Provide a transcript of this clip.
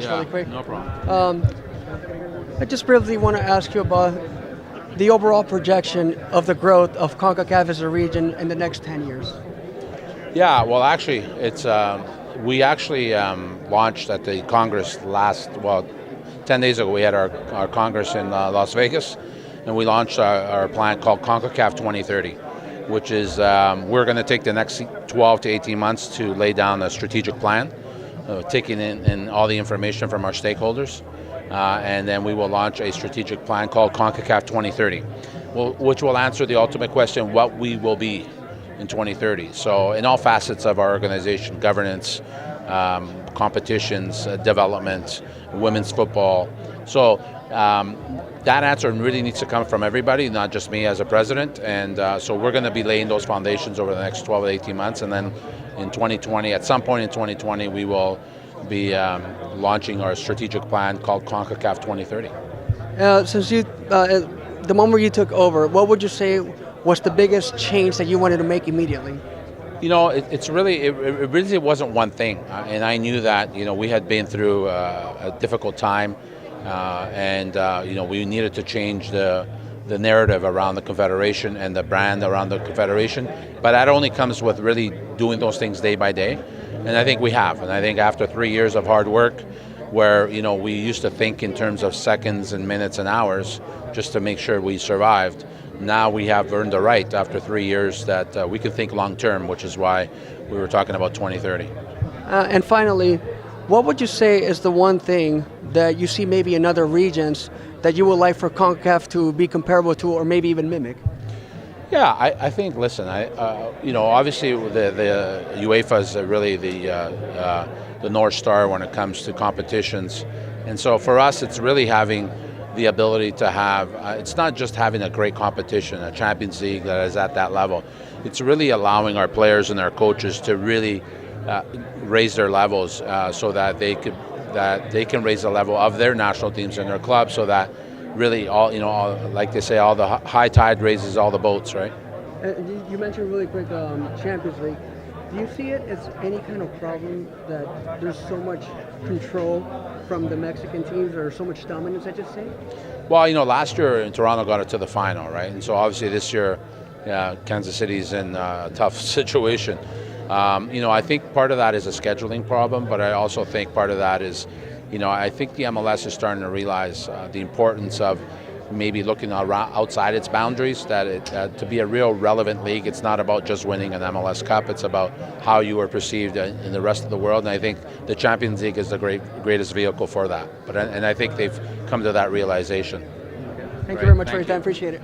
just Yeah, really quick. no problem. I just briefly want to ask you about the overall projection of the growth of Concacaf as a region in the next 10 years. Yeah, well, actually, it's we actually launched at the Congress 10 days ago. We had our Congress in Las Vegas, and we launched our plan called Concacaf 2030, which is we're going to take the next 12 to 18 months to lay down a strategic plan, taking in all the information from our stakeholders, and then we will launch a strategic plan called Concacaf 2030, which will answer the ultimate question, what we will be in 2030. So in all facets of our organization, governance, competitions, development, women's football. So that answer really needs to come from everybody, not just me as a president. And so we're going to be laying those foundations over the next 12 to 18 months. And then in 2020, at some point in 2020, we will be launching our strategic plan called CONCACAF 2030. Since you, the moment you took over, what would you say was the biggest change that you wanted to make immediately? You know, it really wasn't one thing, and I knew that we had been through a difficult time, and we needed to change the narrative around the Confederation and the brand around the Confederation. But that only comes with really doing those things day by day, and I think we have. And I think after 3 years of hard work, where we used to think in terms of seconds and minutes and hours just to make sure we survived. Now we have earned the right after 3 years that we can think long term, which is why we were talking about 2030. And finally, what would you say is the one thing that you see maybe in other regions that you would like for CONCACAF to be comparable to, or maybe even mimic? Yeah, I think. Listen, obviously the UEFA is really the North Star when it comes to competitions, and so for us, it's really having the ability to have, it's not just having a great competition, a Champions League that is at that level. It's really allowing our players and our coaches to really raise their levels so that they can raise the level of their national teams and their clubs, so that really all like they say, all the high tide raises all the boats, right? You mentioned really quick Champions League. Do you see it as any kind of problem that there's so much control from the Mexican teams, or so much dominance, I just say? Well, last year in Toronto got it to the final, right? And so obviously this year, Kansas City's in a tough situation. I think part of that is a scheduling problem, but I also think part of that is, I think the MLS is starting to realize the importance of maybe looking outside its boundaries, that to be a real relevant league, it's not about just winning an MLS Cup, it's about how you are perceived in the rest of the world, and I think the Champions League is the greatest vehicle for that. And I think they've come to that realization. Thank you very much for your time, appreciate it.